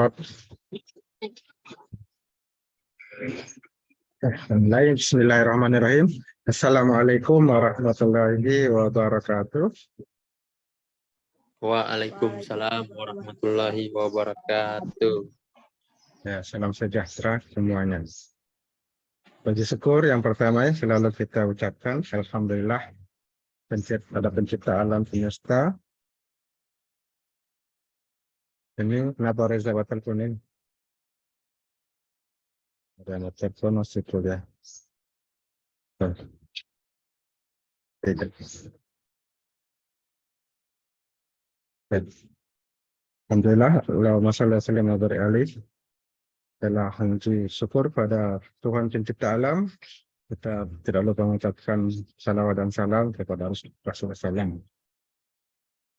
Record. Bismillahirrahmanirrahim. Assalamualaikum warahmatullahi wabarakatuh. Waalaikumsalam warahmatullahi wabarakatuh. Ya, salam sejahtera semuanya. Puji syukur yang pertama selalu kita ucapkan alhamdulillah pada pencipta alam semesta. Ini kenapa Reza batal kuning? Ada anak telepon masih kuliah. Alhamdulillah, masalah salam dari alif telah puji syukur pada Tuhan pencipta alam. Kita tidak lupa mengucapkan salawat dan salam kepada Rasulullah SAW,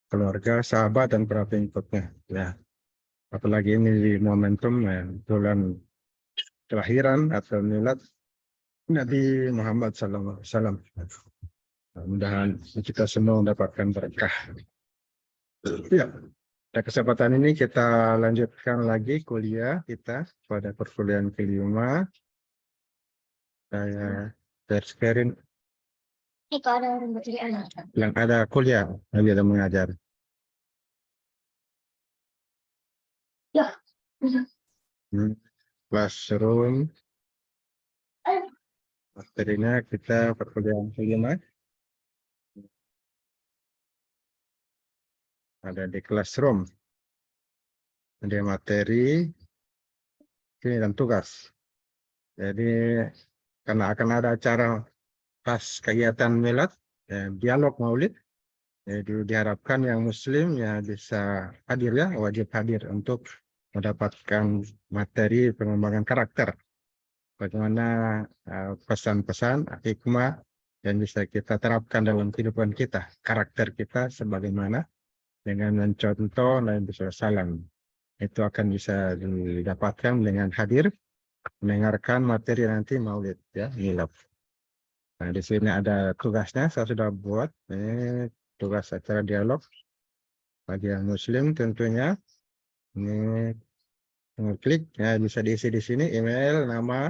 keluarga, sahabat, dan para pengikutnya. Ya, apalagi ini di momentum bulan kelahiran atau milad Nabi Muhammad SAW. Mudah-mudahan kita semua mendapatkan berkah. Ya, pada kesempatan ini kita lanjutkan lagi kuliah kita pada perkuliahan kelima. Saya sharing yang ada kuliah, yang ada mengajar. Ya. Classroom. Materinya kita perkuliahan kelima. Ada di classroom. Ada materi ini dan tugas. Jadi karena akan ada acara pas kegiatan milad, dialog maulid, jadi diharapkan yang muslim ya bisa hadir, ya wajib hadir untuk mendapatkan materi pengembangan karakter. Bagaimana pesan-pesan, hikmah yang bisa kita terapkan dalam kehidupan kita, karakter kita sebagaimana dengan mencontoh Nabi SAW. Itu akan bisa didapatkan dengan hadir mendengarkan materi nanti maulid, ya, milad. Nah, di sini ada tugasnya, saya sudah buat. Ini tugas acara dialog bagi yang muslim tentunya. Ini klik, ya, bisa diisi di sini email, nama,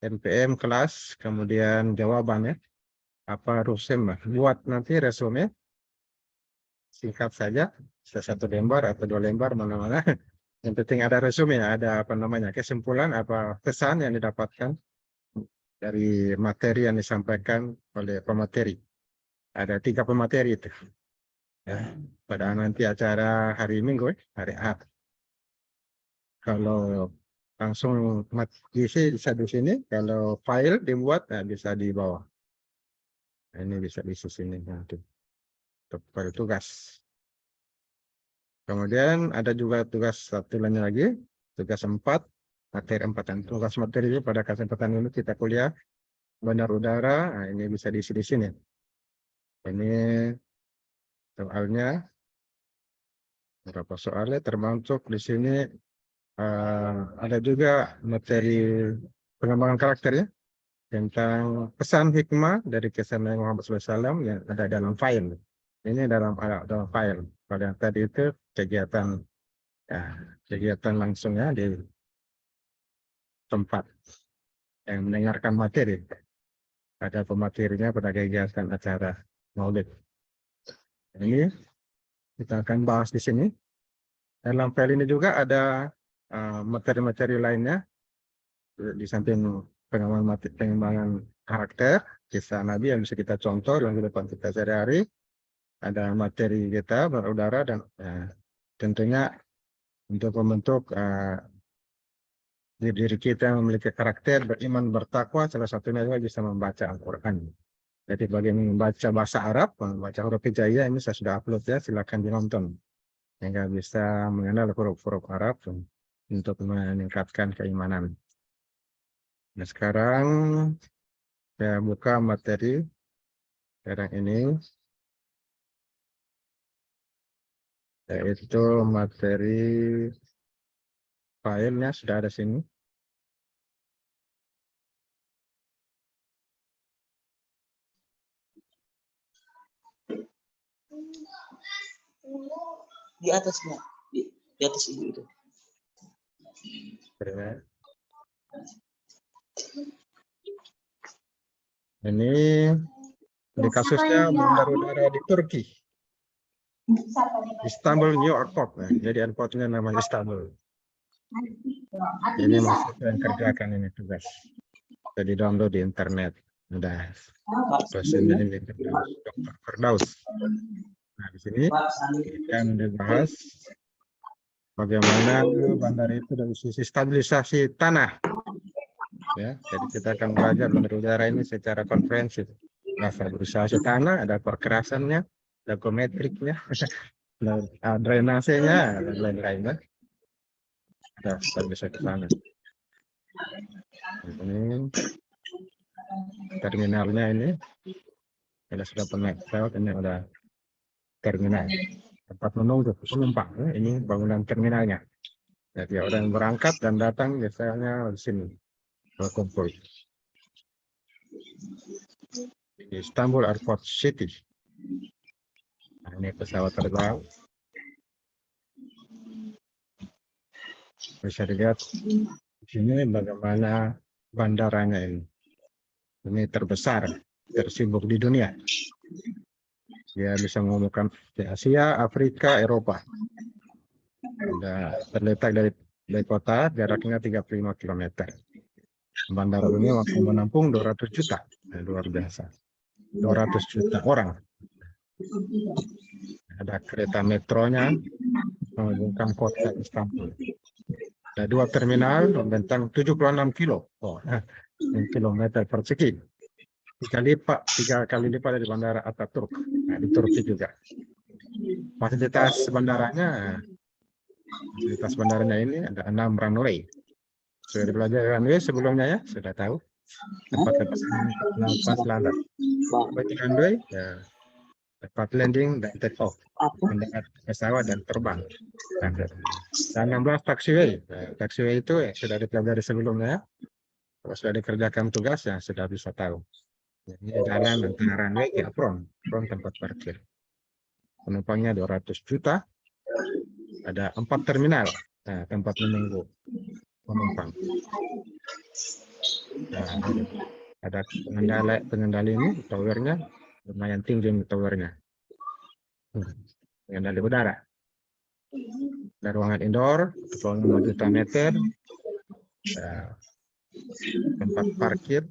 NPM, kelas, kemudian jawabannya. Apa resume, buat nanti resume singkat saja, bisa 1 lembar atau 2 lembar, mana-mana. Yang penting ada resume, ada apa namanya, kesimpulan apa pesan yang didapatkan dari materi yang disampaikan oleh pemateri. Ada 3 pemateri itu. Ya, pada nanti acara hari Minggu, hari Ahad. Kalau langsung diisi bisa di sini, kalau file dibuat bisa di bawah. Ini bisa diisi sini nanti untuk tugas. Kemudian ada juga tugas satu lagi, tugas 4, materi 4. Dan tugas materi itu pada kesempatan ini kita kuliah bandar udara. Nah, ini bisa diisi di sini. Ini soalnya, beberapa soalnya termasuk di sini. Ada juga materi pengembangan karakternya tentang pesan hikmah dari kisah Nabi Muhammad SAW yang ada dalam file. Ini dalam file. Pada yang tadi itu kegiatan, ya, kegiatan langsungnya di tempat yang mendengarkan materi. Ada pematerinya pada kegiatan acara maulid. Ini kita akan bahas di sini. Dalam file ini juga ada materi-materi lainnya di samping pengembangan karakter kisah Nabi yang bisa kita contoh dalam kehidupan kita sehari-hari. Ada materi kita berudara dan tentunya untuk membentuk diri kita yang memiliki karakter beriman bertakwa, salah satunya juga bisa membaca Al-Quran. Jadi bagaimana membaca bahasa Arab, membaca huruf hijaiyah, ini saya sudah upload, ya, silakan dinonton. Sehingga bisa mengenal huruf-huruf Arab untuk meningkatkan keimanan. Nah, sekarang saya buka materi sekarang ini, yaitu materi filenya sudah ada sini. Di atasnya, di atas itu. Ini di kasusnya bandar udara di Turki, Istanbul New Airport. Nah, jadi airportnya namanya Istanbul. Ini masih yang kerjakan ini tugas. Jadi download di internet. Udah. Dosennya ini Dr. Firdaus. Nah, di sini kita membahas bagaimana bandar itu dari sisi stabilisasi tanah. Ya, jadi kita akan belajar bandar udara ini secara konferensi. Nah, stabilisasi tanah, ada perkerasannya, ada geometriknya, ada drainasenya, dan lain-lain. Ada stabilisasi tanah. Ini terminalnya ini. Kita sudah pernah lewat, ini ada terminal. Tempat menunggu penumpang. Ini bangunan terminalnya. Jadi orang yang berangkat dan datang biasanya di sini berkumpul. Di Istanbul Airport City. Nah, ini pesawat terbang. Bisa dilihat di sini bagaimana bandaranya ini. Ini terbesar, tersibuk di dunia. Dia bisa mengumumkan di Asia, Afrika, Eropa. Terletak dari kota, jaraknya 35 km. Bandara ini mampu menampung 200 juta. Nah, luar biasa. 200 juta orang. Ada kereta metronya menghubungkan kota Istanbul. Ada 2 terminal membentang 76 kilo. Kilometer persegi. 3 kali lipat dari bandara Ataturk. Nah, di Turki juga. Fasilitas bandaranya ini ada 6 runway. Sudah belajar runway sebelumnya ya, sudah tahu. Tempat lepas landas. Runway, ya, tempat landing dan take off. Mendarat pesawat dan terbang. Dan 16 taxiway. Nah, taxiway itu sudah dipelajari sebelumnya ya. Kalau sudah dikerjakan tugas ya sudah bisa tahu. Jadi jalan antara runway ke apron tempat parkir. Penumpangnya 200 juta. Ada 4 terminal. Nah, tempat menunggu penumpang. Nah, ada pengendali ini, towernya lumayan tinggi towernya. Pengendali udara. Ada ruangan indoor, 5 juta meter. Tempat parkir,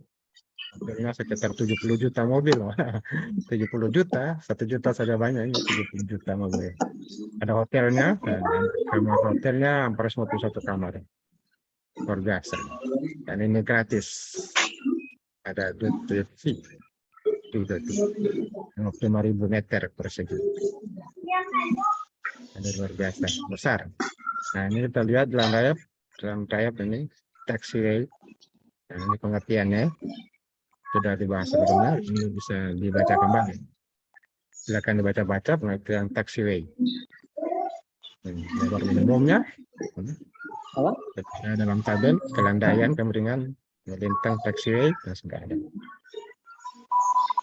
hampirnya sekitar 70 juta mobil. 70 juta, 1 juta saja banyak, ini 70 juta mobil. Ada hotelnya, dan kamar hotelnya hampir 51 kamar. Luar biasa. Dan ini gratis. Ada duty fee. 55.000 meter persegi. Ada luar biasa, besar. Nah, ini kita lihat dalam tayap ini, taxiway. Nah, ini pengertiannya. Sudah dibahas sebelumnya, ini bisa dibaca kembali. Silakan dibaca-baca pengertian taxiway. Lebar minimumnya. Dalam tabel, kelandaian, kemiringan, melintang taxiway, dan segala.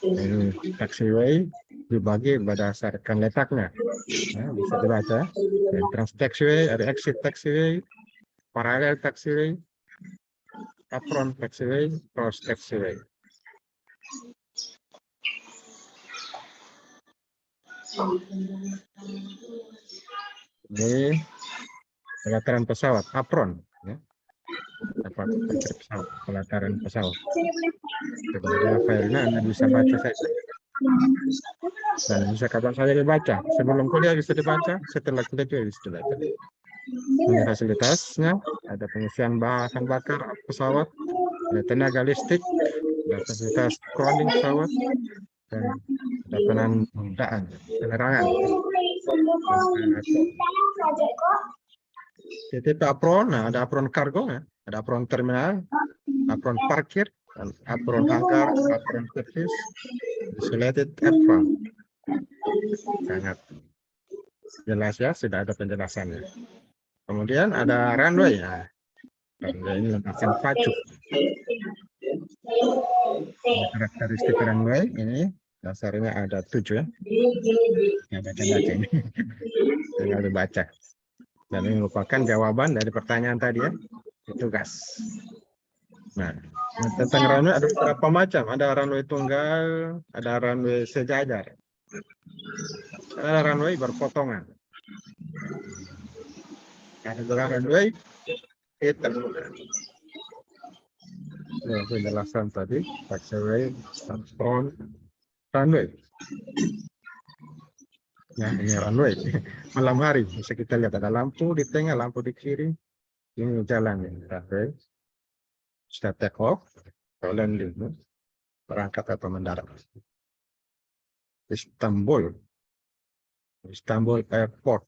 Ini taxiway dibagi berdasarkan letaknya. Nah, bisa dibaca. Entrance taxiway, ada exit taxiway, parallel taxiway, apron taxiway, cross taxiway. Ini pelataran pesawat, apron. Ya. Dapat pesawat, pelataran pesawat. Sebenarnya filenya Anda bisa baca saja. Dan bisa kapan saja dibaca. Sebelum kuliah bisa dibaca, setelah kuliah juga bisa dibaca. Ini fasilitasnya, ada pengisian bahan bakar pesawat, ada tenaga listrik, ada fasilitas crowding pesawat, dan ada penerangan. Tipe apron, nah, ada apron kargo, ya. Ada apron terminal, apron parkir, dan apron hangar, apron service, isolated apron. Sangat jelas ya, sudah ada penjelasannya. Kemudian ada runway, ya. Runway ini lepasan pacu. Karakteristik runway ini dasarnya ada 7 ya. Ya, baca-baca ini. Tinggal dibaca. Dan ini merupakan jawaban dari pertanyaan tadi ya, tugas. Nah, tentang runway ada beberapa macam. Ada runway tunggal, ada runway sejajar, ada runway berpotongan. Ada juga runway terbuka. Penjelasan tadi, taxiway, front, runway. Ya, ini runway. Malam hari bisa kita lihat ada lampu di tengah, lampu di kiri. Ini jalan ya, runway. Sudah take off, landing, berangkat atau mendarat. Istanbul Airport,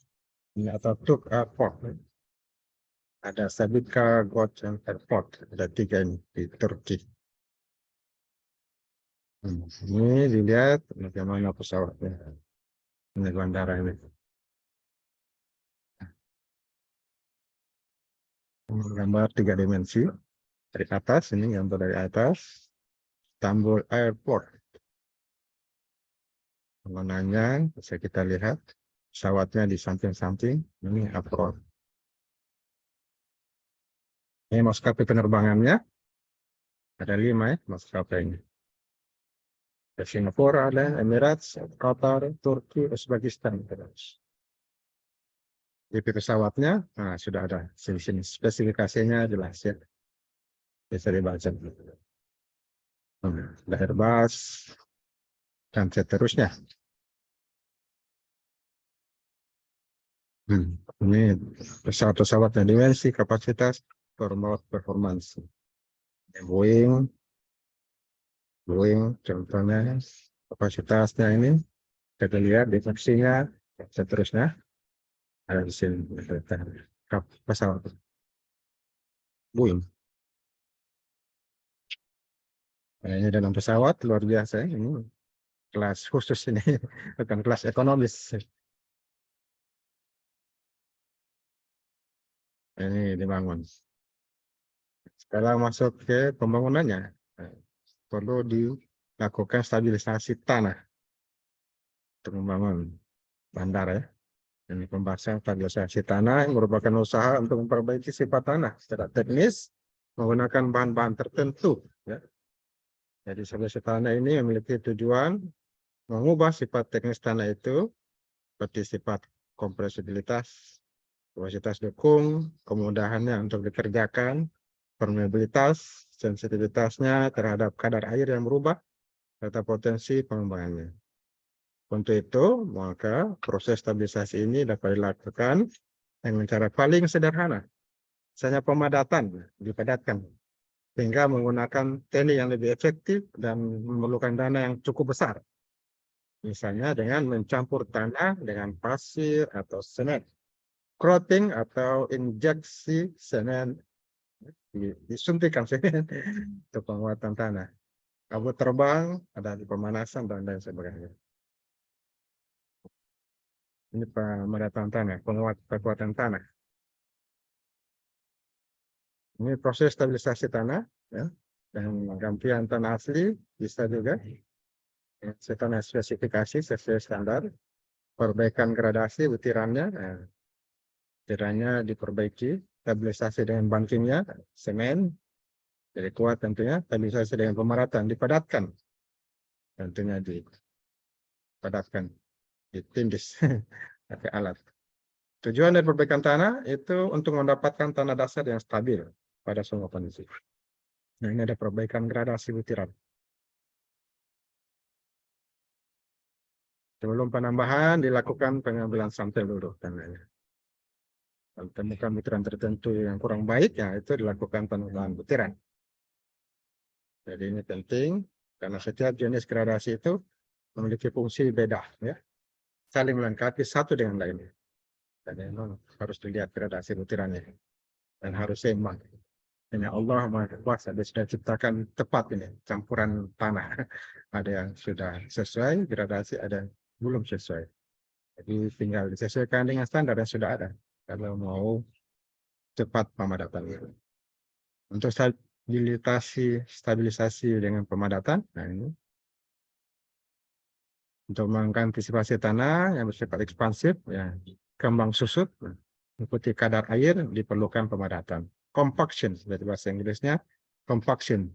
ini atau Turk Airport. Ada Sabitka Gökçen Airport, ada 3 ini di Turki. Ini dilihat bagaimana pesawatnya. Ini bandara ini. Gambar 3 dimensi. Dari atas, ini gambar dari atas. Istanbul Airport. Bangunannya bisa kita lihat. Pesawatnya di samping-samping. Ini apron. Ini maskapai penerbangannya. Ada 5 ya maskapai ini. Dari Singapura ada, Emirates, Qatar, Turki, Uzbekistan. Di pesawatnya, nah sudah ada sini spesifikasinya jelas ya. Bisa dibaca. Ada Airbus dan seterusnya. Ini pesawat-pesawat yang dimensi kapasitas performance. Boeing contohnya kapasitasnya ini kita lihat dimensinya seterusnya ada di sini pesawat Boeing. Nah, ini dalam pesawat luar biasa ini kelas khusus ini bukan kelas ekonomis. Ini dibangun. Setelah masuk ke pembangunannya, perlu dilakukan stabilisasi tanah untuk membangun bandara ya. Ini pembahasan stabilisasi tanah yang merupakan usaha untuk memperbaiki sifat tanah secara teknis menggunakan bahan-bahan tertentu. Ya. Jadi stabilisasi tanah ini memiliki tujuan mengubah sifat teknis tanah itu seperti sifat kompresibilitas, kapasitas dukung, kemudahannya untuk dikerjakan, permeabilitas, sensitivitasnya terhadap kadar air yang berubah, serta potensi pengembangannya. Untuk itu, maka proses stabilisasi ini dapat dilakukan dengan cara paling sederhana. Misalnya pemadatan, dipadatkan, sehingga menggunakan teknik yang lebih efektif dan memerlukan dana yang cukup besar. Misalnya dengan mencampur tanah dengan pasir atau semen. Crotting atau injeksi semen, disuntikan semen untuk penguatan tanah. Kabut terbang, ada di pemanasan dan lain sebagainya. Ini pemadatan tanah, kekuatan tanah. Ini proses stabilisasi tanah, ya, dan gantian tanah asli bisa juga. Tanah spesifikasi sesuai standar, perbaikan gradasi butirannya, butirannya diperbaiki, stabilisasi dengan bahan kimia, semen, jadi kuat tentunya, stabilisasi dengan pemaratan, dipadatkan, tentunya dipadatkan, ditindis pakai alat. Tujuan dari perbaikan tanah itu untuk mendapatkan tanah dasar yang stabil pada semua kondisi. Nah, ini ada perbaikan gradasi butiran. Sebelum penambahan dilakukan pengambilan sampel dulu tanahnya. Kalau temukan butiran tertentu yang kurang baik, ya itu dilakukan penambahan butiran. Jadi ini penting karena setiap jenis gradasi itu memiliki fungsi beda, ya, saling melengkapi satu dengan lainnya. Dan memang harus dilihat gradasi butirannya dan harus seimbang. Hanya Allah Maha Kuasa, dia sudah ciptakan tepat ini campuran tanah. Ada yang sudah sesuai gradasi, ada yang belum sesuai. Jadi tinggal disesuaikan dengan standar yang sudah ada. Kalau mau cepat pemadatan. Untuk stabilisasi dengan pemadatan, nah ini untuk mengantisipasi tanah yang bersifat ekspansif, ya, kembang susut. mengikuti kadar air diperlukan pemadatan. Compaction, seperti bahasa Inggrisnya, compaction.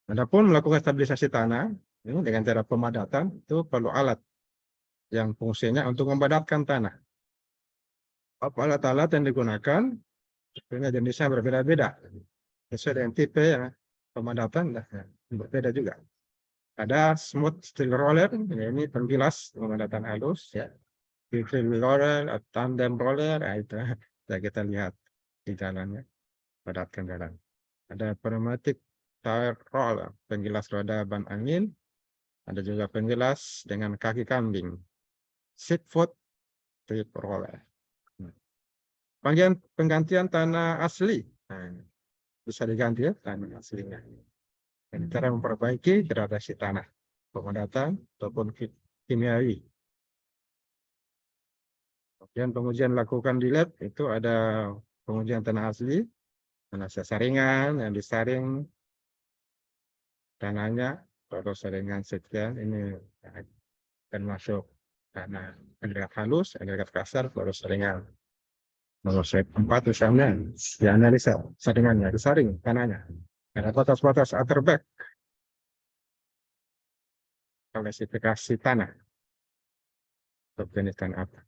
Adapun melakukan stabilisasi tanah ini dengan cara pemadatan itu perlu alat yang fungsinya untuk mempadatkan tanah. Alat-alat yang digunakan sebenarnya jenisnya berbeda-beda sesuai dengan tipe ya, pemadatan berbeda juga. Ada smooth steel roller, ini penggilas pemadatan halus ya. Steel roller, tandem roller, itu ya kita lihat di jalannya, padatkan jalan. Ada pneumatic tire roller, penggilas roda ban angin. Ada juga penggilas dengan kaki kambing, seat foot tip roller. Penggantian tanah asli, nah, bisa diganti ya tanah aslinya. Dan cara memperbaiki gradasi tanah, pemadatan ataupun kimiawi. Kemudian pengujian dilakukan di lab itu ada pengujian tanah asli, tanah saringan yang disaring tanahnya, atau saringan sekian ini akan masuk tanah agregat halus, agregat kasar, baru saringan. Nomor 4 misalnya dianalisa saringannya, disaring tanahnya. Ada batas-batas outerback, klasifikasi tanah, untuk jenis tanah apa,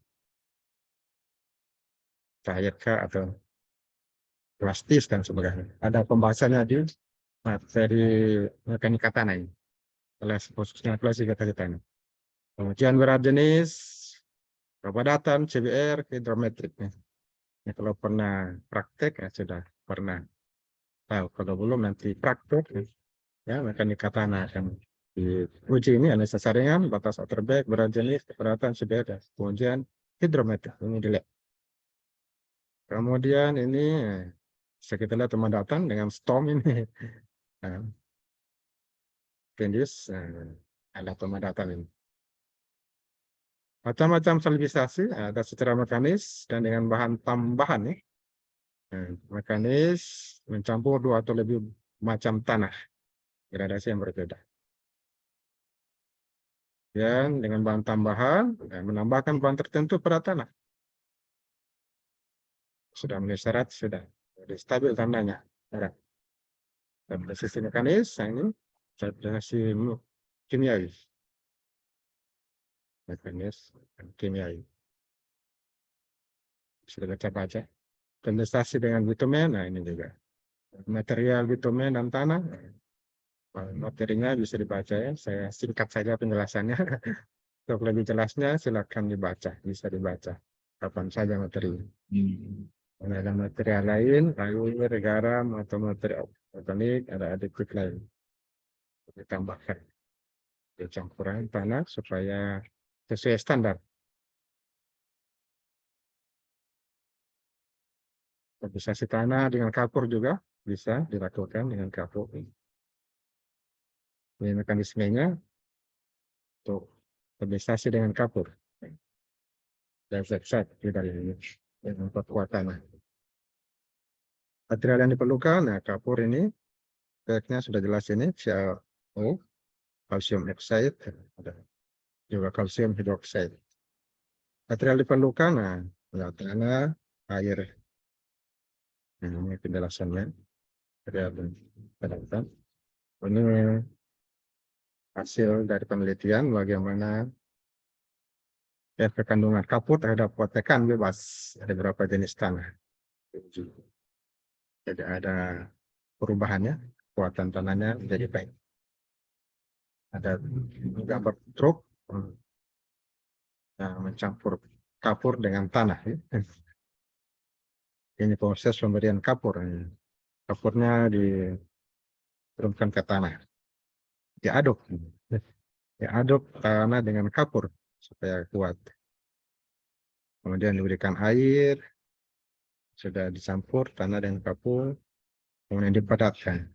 cairkah atau plastis dan sebagainya. Ada pembahasannya di materi mekanika tanah ini, khususnya klasifikasi tanah. Kemudian berat jenis, pemadatan, CBR, hidrometrik. Ya, kalau pernah praktek ya sudah pernah tahu. Kalau belum nanti praktek ya mekanika tanah akan diuji ini analisa saringan, batas outerback, berat jenis, keberatan, CBR, kemudian hidrometrik ini dilihat. Kemudian ini bisa kita lihat pemadatan dengan storm ini. Nah, ada pemadatan ini. Macam-macam stabilisasi ada secara mekanis dan dengan bahan tambahan nih. Mekanis mencampur 2 atau lebih macam tanah, gradasi yang berbeda. Dan dengan bahan tambahan menambahkan bahan tertentu pada tanah. Sudah memenuhi syarat, sudah stabil tanahnya. Dan dari sisi mekanis, ini stabilisasi kimiawi. Mekanis kimiawi. Sudah baca-baca. Kondensasi dengan bitumen, nah ini juga. Material bitumen dan tanah, materinya bisa dibaca ya. Saya singkat saja penjelasannya. Untuk lebih jelasnya silakan dibaca, bisa dibaca kapan saja materi. Ada material lain, air, garam, atau material organik, ada aditif lain. Ditambahkan di campuran tanah supaya sesuai standar. Stabilisasi tanah dengan kapur juga bisa dilakukan dengan kapur. Ini mekanismenya untuk stabilisasi dengan kapur. Dan zigzag tidak ini yang memperkuat tanah. Material yang diperlukan, nah kapur ini speknya sudah jelas ini, CaO, kalsium oxide, ada juga kalsium hidroksida. Material diperlukan, nah tanah, air. Ini penjelasannya. Ini hasil dari penelitian bagaimana efek kandungan kapur terhadap tekan bebas. Ada beberapa jenis tanah. Jadi ada perubahannya, kekuatan tanahnya menjadi baik. Ada gambar truk mencampur kapur dengan tanah. Ini proses pemberian kapur. Kapurnya diturunkan ke tanah, diaduk tanah dengan kapur supaya kuat. Kemudian diberikan air, sudah dicampur tanah dengan kapur, kemudian dipadatkan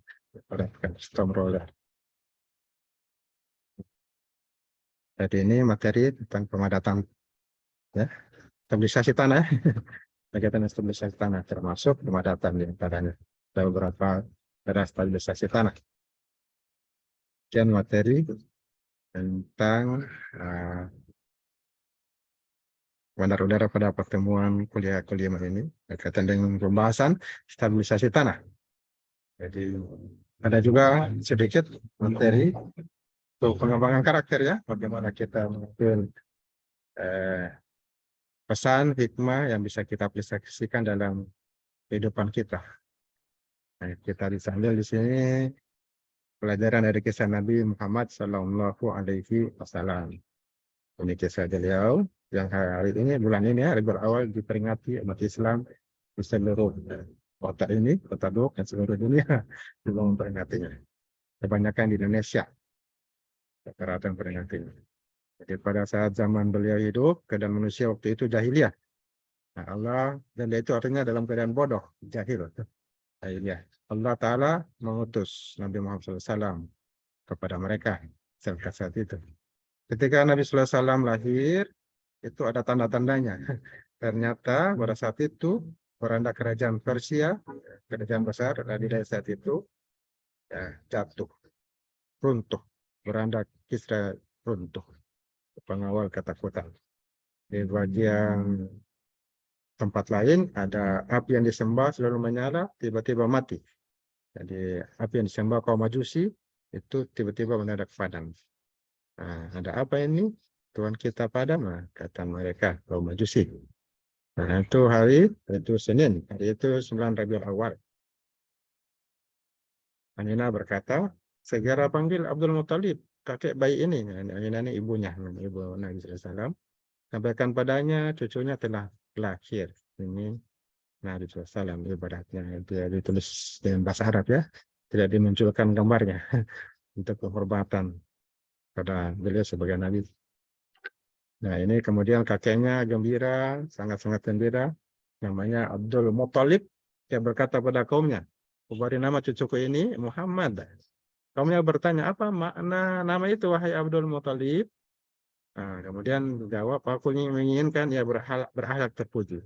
storm roller. Jadi ini materi tentang pemadatan ya, stabilisasi tanah. Kegiatan stabilisasi tanah termasuk pemadatan di antaranya. Ada beberapa cara stabilisasi tanah. Sekian materi tentang Saudara-saudara pada pertemuan kuliah ini berkaitan dengan pembahasan stabilisasi tanah. Jadi ada juga sedikit materi untuk pengembangan karakter ya, bagaimana kita mengambil pesan hikmah yang bisa kita aplikasikan dalam kehidupan kita. Nah, kita disambil di sini pelajaran dari kisah Nabi Muhammad Sallallahu Alaihi Wasallam. Ini kisah beliau yang hari ini, bulan ini, hari berawal diperingati umat Islam di seluruh kota ini, kota Dok, dan seluruh dunia juga memperingatinya. Kebanyakan di Indonesia, rata-rata memperingatinya. Jadi pada saat zaman beliau hidup, keadaan manusia waktu itu jahiliyah. Nah, Allah, dan itu artinya dalam keadaan bodoh, jahil. Jahiliyah. Allah Ta'ala mengutus Nabi Muhammad SAW kepada mereka saat itu. Ketika Nabi SAW lahir, itu ada tanda-tandanya. Ternyata pada saat itu, beranda kerajaan Persia, kerajaan besar, dari saat itu, ya, jatuh, runtuh. Beranda Kisra runtuh. Pengawal ketakutan. Di bagian tempat lain, ada api yang disembah selalu menyala, tiba-tiba mati. Jadi api yang disembah kaum Majusi, itu tiba-tiba mendadak padam. Nah, ada apa ini? Tuhan kita padam, nah, kata mereka kaum Majusi. Nah, itu hari, itu Senin, hari itu 9 Rabiul Awal. Aminah berkata, segera panggil Abdul Muthalib, kakek bayi ini. Aminah ini ibunya, ibu Nabi SAW. Sampaikan padanya, cucunya telah lahir. Ini Nabi SAW, ibaratnya. Dia ditulis dengan bahasa Arab ya, tidak dimunculkan gambarnya. Untuk kehormatan pada beliau sebagai Nabi. Nah, ini kemudian kakeknya gembira, sangat-sangat gembira. Namanya Abdul Muthalib. Dia berkata pada kaumnya, "Kuberi nama cucuku ini Muhammad." Kaumnya bertanya, apa makna nama itu, wahai Abdul Muthalib? Nah, kemudian jawab, aku menginginkan ia berakhlak terpuji.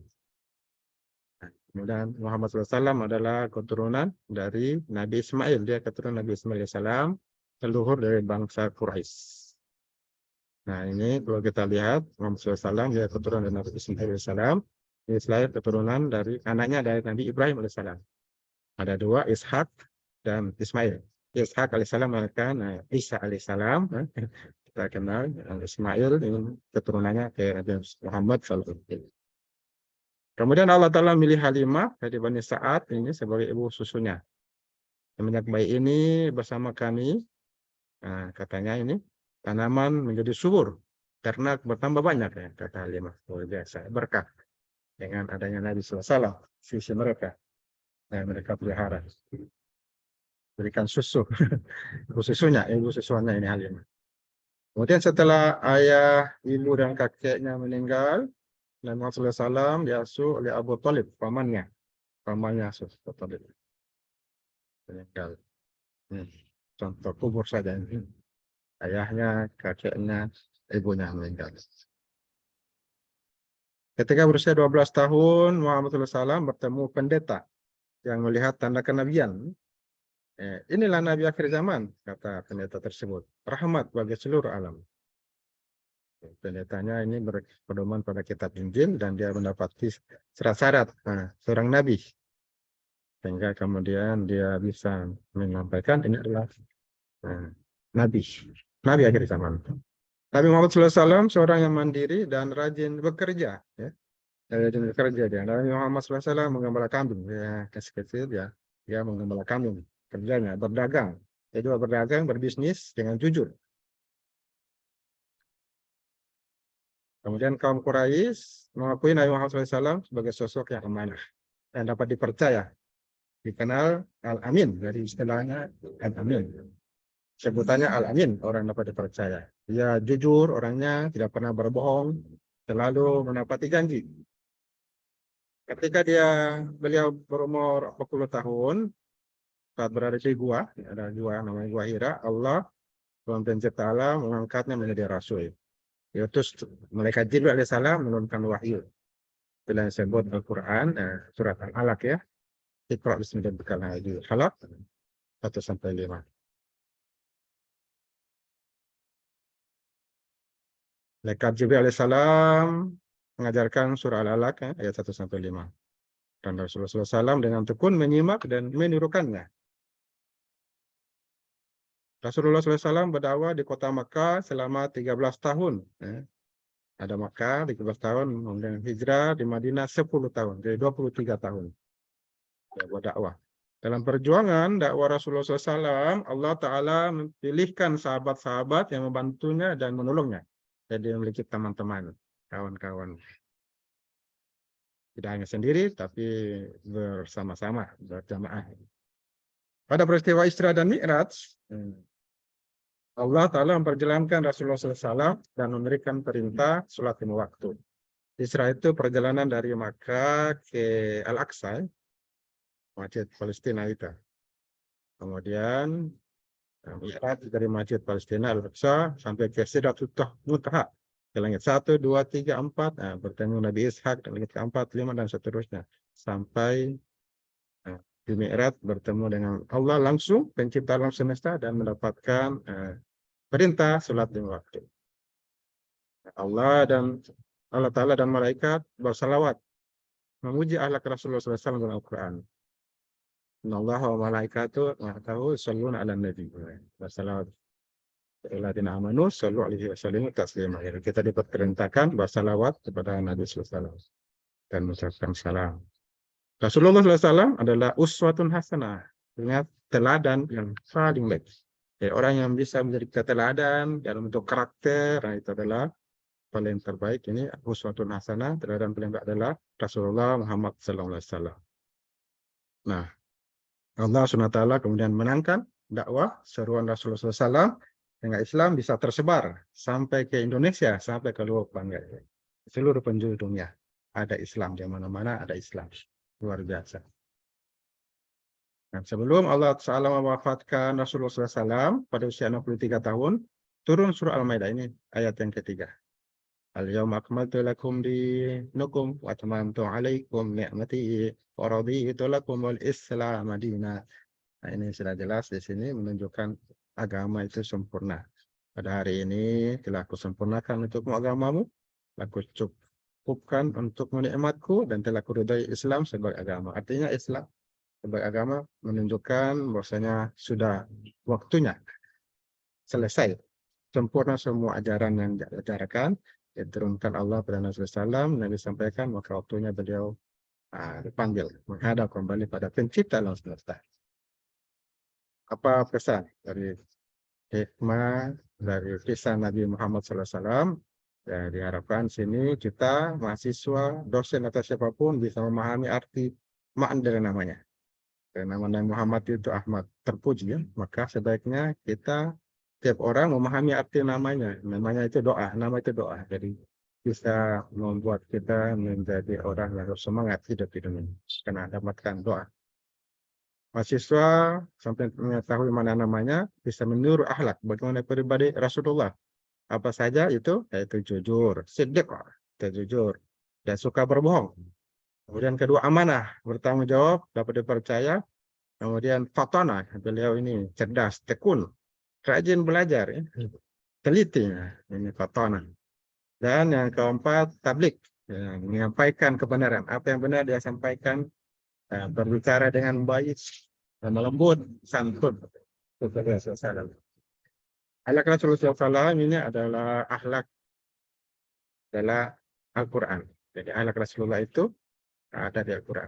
Nah, kemudian Muhammad SAW adalah keturunan dari Nabi Ismail. Dia keturunan Nabi Ismail SAW, leluhur dari bangsa Quraisy. Nah, ini kalau kita lihat, Muhammad SAW, dia keturunan dari Nabi Ismail AS. Ismail keturunan dari anaknya dari Nabi Ibrahim AS. Ada dua, Ishak dan Ismail. Ishak alaihissalam melahirkan Isa alaihissalam. Kita kenal Ismail, ini keturunannya ke Nabi Muhammad SAW. Kemudian Allah Ta'ala milih Halimah dari Bani Sa'ad ini sebagai ibu susunya. Semenjak bayi ini bersama kami, nah, katanya ini, tanaman menjadi subur karena bertambah banyak ya, kata Halimah. Luar biasa, berkah dengan adanya Nabi SAW, sisi mereka. Nah, mereka pelihara, berikan susu, ibu susunya ini Halimah. Kemudian setelah ayah, ibu dan kakeknya meninggal, Nabi Muhammad SAW diasuh oleh Abu Thalib, pamannya Abu Thalib meninggal. Contoh kubur saja ini. Ayahnya, kakeknya, ibunya meninggal. Ketika berusia 12 tahun, Muhammad SAW bertemu pendeta yang melihat tanda kenabian. Inilah Nabi akhir zaman, kata pendeta tersebut. Rahmat bagi seluruh alam. Pendetanya ini berpedoman pada kitab Injil dan dia mendapati syarat-syarat seorang Nabi. Sehingga kemudian dia bisa menyampaikan ini adalah Nabi. Nabi akhir zaman. Nabi Muhammad SAW seorang yang mandiri dan rajin bekerja. Ya. Rajin bekerja dia. Nabi Muhammad SAW menggembala kambing. Ya, kecil-kecil ya. Dia menggembala kambing. Kerjanya berdagang. Dia juga berdagang, berbisnis dengan jujur. Kemudian kaum Quraisy mengakui Nabi Muhammad SAW sebagai sosok yang amanah dan dapat dipercaya. Dikenal Al-Amin, dari istilahnya Al-Amin. Sebutannya Al-Amin, orang dapat dipercaya. Dia jujur, orangnya tidak pernah berbohong, selalu menepati janji. Ketika beliau berumur 40 tahun, saat berada di gua, ada gua namanya Gua Hira, Allah, Tuhan Pencipta alam, mengangkatnya menjadi rasul. Diutus malaikat Jibril alaihissalam menurunkan wahyu. Itulah yang disebut Al-Quran, surat Al-Alaq ya. Iqra bismi rabbikal ladzi khalaq 1-5. Malaikat Jibril alaihissalam mengajarkan surah Al-Alaq ayat 1-5. Dan Rasulullah SAW dengan tekun menyimak dan menirukannya. Rasulullah SAW berdakwah di kota Makkah selama 13 tahun. Ada Makkah 13 tahun, kemudian hijrah di Madinah 10 tahun, jadi 23 tahun. Berdakwah. Dalam perjuangan dakwah Rasulullah SAW, Allah Ta'ala memilihkan sahabat-sahabat yang membantunya dan menolongnya. Jadi memiliki teman-teman, kawan-kawan. Tidak hanya sendiri, tapi bersama-sama, berjamaah. Pada peristiwa Isra dan Mi'raj, Allah Ta'ala memperjalankan Rasulullah SAW dan memberikan perintah sholat lima waktu. Isra itu perjalanan dari Makkah ke Al-Aqsa, Masjid Palestina itu. Kemudian Mi'raj dari Masjid Palestina Al-Aqsa sampai ke Sidratul Muntaha. Ke langit 1, 2, 3, 4, bertemu Nabi Ishak, dan langit ke-4, 5, dan seterusnya. Sampai di Mi'raj bertemu dengan Allah langsung, pencipta alam semesta, dan mendapatkan perintah sholat lima waktu. Allah Ta'ala dan malaikat bersalawat memuji akhlak Rasulullah SAW dalam Al-Quran. Allah wa malaikatu yusholluna 'alan nabi. Bersalawat alladzina amanu shallu 'alaihi wa sallimu taslima. Kita diperintahkan bersalawat kepada Nabi SAW dan mengucapkan salam. Rasulullah SAW adalah uswatun hasanah, ingat, teladan yang paling baik. Ya, orang yang bisa menjadi teladan dalam bentuk karakter, itu adalah paling terbaik. Ini uswatun hasanah, teladan paling baik adalah Rasulullah Muhammad SAW. Nah, Allah SWT kemudian menangkan dakwah seruan Rasulullah SAW dengan Islam bisa tersebar sampai ke Indonesia, sampai ke luar bangga. Seluruh penjuru dunia ada Islam, di mana-mana ada Islam. Luar biasa. Nah, sebelum Allah SWT mewafatkan Rasulullah SAW pada usia 63 tahun, turun surah Al-Maidah, ini ayat yang ketiga. Al-yawma akmaltu lakum dinakum wa atmamtu 'alaikum ni'mati wa raditu lakumul Islam madina. Nah, ini sudah jelas di sini menunjukkan agama itu sempurna. Pada hari ini telah kusempurnakan untukmu agamamu, telah kucukupkan untuk nikmatku, dan telah kuridai Islam sebagai agama. Artinya Islam sebagai agama menunjukkan bahwasanya sudah waktunya selesai, sempurna semua ajaran yang diajarkan, diturunkan Allah pada Nabi SAW, Nabi sampaikan, maka waktunya beliau dipanggil, menghadap kembali pada pencipta alam semesta. Apa pesan dari hikmah dari kisah Nabi Muhammad SAW? Ya, diharapkan sini kita, mahasiswa, dosen, atau siapapun bisa memahami arti makna dari namanya. Karena nama Nabi Muhammad itu Ahmad, terpuji, ya. Maka sebaiknya kita, tiap orang memahami arti namanya. Namanya itu doa, nama itu doa. Jadi bisa membuat kita menjadi orang yang semangat hidup di dunia karena dapatkan doa. Mahasiswa sampai mengetahui mana namanya, bisa meniru akhlak bagaimana pribadi Rasulullah. Apa saja itu? Yaitu jujur, siddiq, jujur, dan suka berbohong. Kemudian kedua, amanah, bertanggung jawab, dapat dipercaya. Kemudian fatana, beliau ini cerdas, tekun, rajin belajar, ya. Teliti, ini fatana. Dan yang keempat, tablik, ya, menyampaikan kebenaran. Apa yang benar dia sampaikan, berbicara dengan baik, dan lembut, santun. Akhlak Rasulullah SAW ini adalah akhlak adalah Al-Quran. Jadi akhlak Rasulullah itu ada di Al-Quran.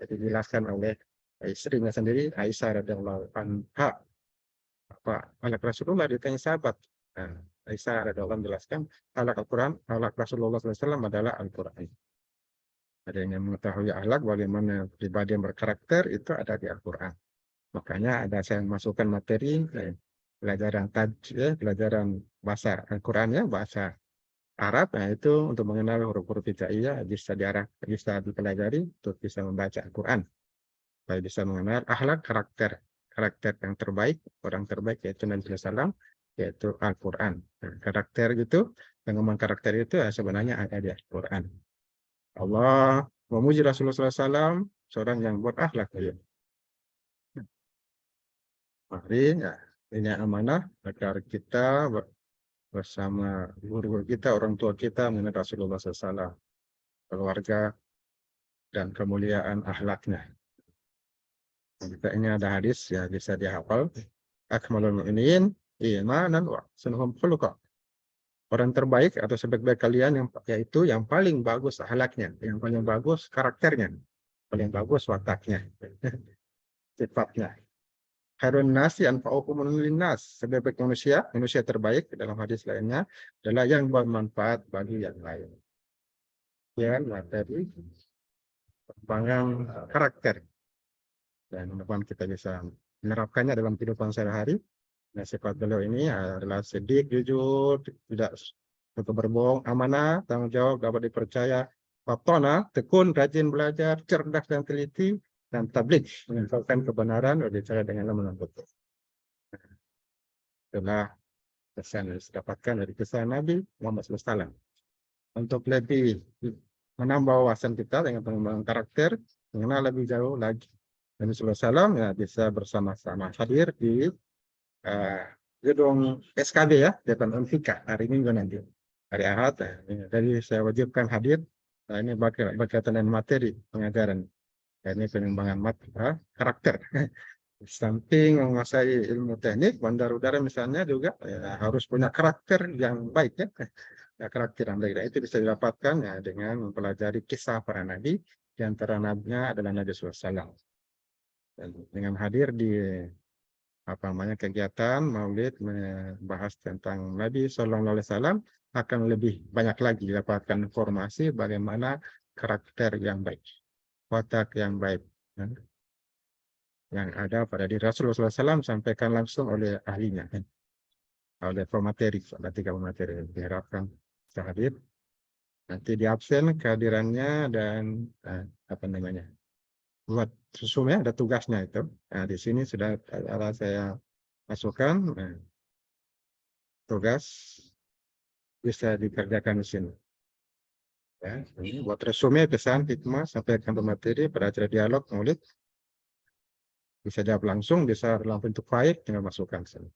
Jadi dijelaskan oleh istrinya sendiri, Aisyah radhiyallahu anha. Apa akhlak Rasulullah, ditanya sahabat. Nah, Aisyah radhiyallahu anha menjelaskan akhlak Al-Quran, akhlak Rasulullah SAW adalah Al-Quran. Ada yang mengetahui akhlak bagaimana pribadi yang berkarakter itu ada di Al-Quran. Makanya ada saya masukkan materi pelajaran pelajaran bahasa Al-Qurannya, bahasa Arab, nah itu untuk mengenal huruf-huruf hijaiyah bisa dipelajari untuk bisa membaca Al-Quran. Supaya bisa mengenal akhlak, karakter yang terbaik, orang terbaik yaitu Nabi SAW, yaitu Al-Quran. Karakter itu, pengembangan karakter itu sebenarnya ada di Al-Quran. Allah memuji Rasulullah SAW, seorang yang berakhlak. Mari, ya, ini amanah agar kita bersama guru-guru kita, orang tua kita mengenal Rasulullah SAW. keluarga, dan kemuliaan akhlaknya. Jika ini ada hadis ya bisa dihafal. Akmalul mu'minin imanan wa ahsanuhum khuluqa. Orang terbaik atau sebaik-baik kalian yang yaitu yang paling bagus akhlaknya, yang paling bagus karakternya, paling bagus wataknya, sifatnya. Khairun nasi anfa'uhum linnas. Sebaik-baik manusia, manusia terbaik dalam hadis lainnya adalah yang bermanfaat bagi yang lain. Ya, materi pengembangan karakter. Dan mudah-mudahan kita bisa menerapkannya dalam kehidupan sehari-hari. Nah, sifat beliau ini adalah sedih, jujur, tidak suka berbohong, amanah, tanggung jawab, dapat dipercaya, wattona, tekun, rajin belajar, cerdas dan teliti, dan tabligh, menyampaikan kebenaran, berbicara dengan lemah lembut. Itulah pesan yang didapatkan dari kisah Nabi Muhammad SAW. Untuk lebih menambah wawasan kita dengan pengembangan karakter, mengenal lebih jauh lagi Nabi SAW, ya bisa bersama-sama hadir di gedung SKB ya, Depan Unfika hari Minggu nanti. Hari Ahad, jadi saya wajibkan hadir. Nah, ini berkaitan dengan materi pengajaran. Ini pengembangan karakter. Di samping menguasai ilmu teknik, bandar udara misalnya juga ya, harus punya karakter yang baik ya. Ya, karakter yang baik. Nah, itu bisa didapatkan ya dengan mempelajari kisah para nabi. Di antara nabinya adalah Nabi SAW. Dan dengan hadir di kegiatan Maulid membahas tentang Nabi Shallallahu Alaihi Wasallam akan lebih banyak lagi didapatkan informasi bagaimana karakter yang baik, watak yang baik yang ada pada diri Rasulullah SAW sampaikan langsung oleh ahlinya, oleh pemateri, ada 3 pemateri diharapkan bisa hadir. Nanti di absen kehadirannya dan buat resume ada tugasnya itu. Nah, di sini sudah ada saya masukkan tugas bisa dikerjakan di sini. Ya, ini buat resume, pesan, hikmah, sampaikan materi pada acara dialog, maulid. Bisa jawab langsung, bisa dalam bentuk file, tinggal masukkan sini.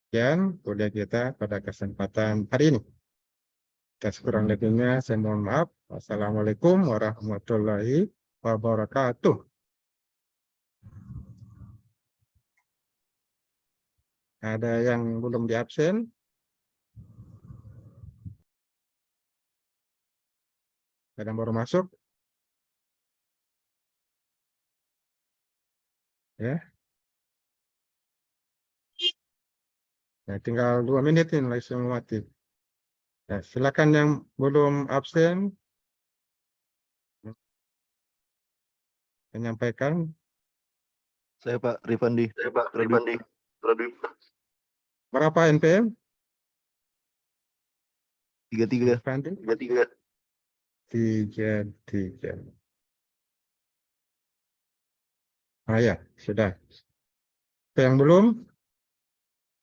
Sekian kuliah kita pada kesempatan hari ini. Atas kurang lebihnya, saya mohon maaf. Wassalamualaikum warahmatullahi wabarakatuh. Ada yang belum di absen? Ada yang baru masuk? Ya. Nah, tinggal 2 menit ini lagi semua mati. Ya, silakan yang belum absen menyampaikan. Saya Pak Rifandi. Berapa NPM? 33. Rifandi? 33. Ya, sudah. Yang belum?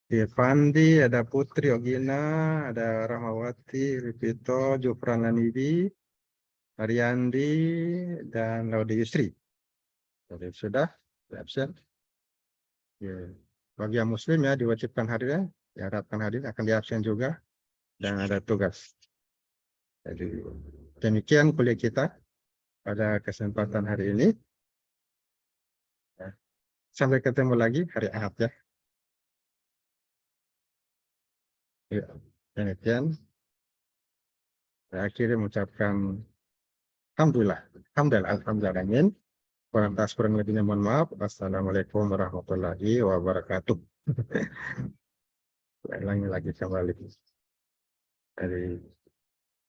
Rifandi, ada Putri Ogina, ada Rahmawati, Ripito, Jufran Lanibi, Ariandi, dan Laude Yusri. Jadi sudah, absen. Ya. Bagi yang muslim ya diwajibkan hadir, diharapkan hadir, akan diabsen juga, dan ada tugas. Jadi demikian kuliah kita pada kesempatan hari ini. Sampai ketemu lagi hari Ahad ya. Ya, demikian. Saya akhirnya mengucapkan Alhamdulillah, amin. Kurang lebihnya mohon maaf. Wassalamualaikum warahmatullahi wabarakatuh. Ulangi lagi kembali. Jadi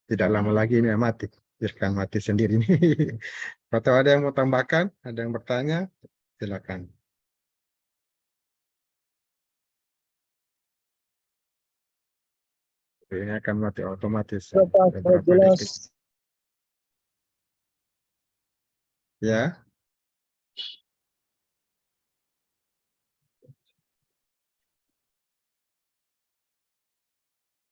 tidak lama lagi ini mati. Biarkan mati sendiri nih. Atau ada yang mau tambahkan? Ada yang bertanya? Silakan. Ini akan mati otomatis. Jelas. Ya.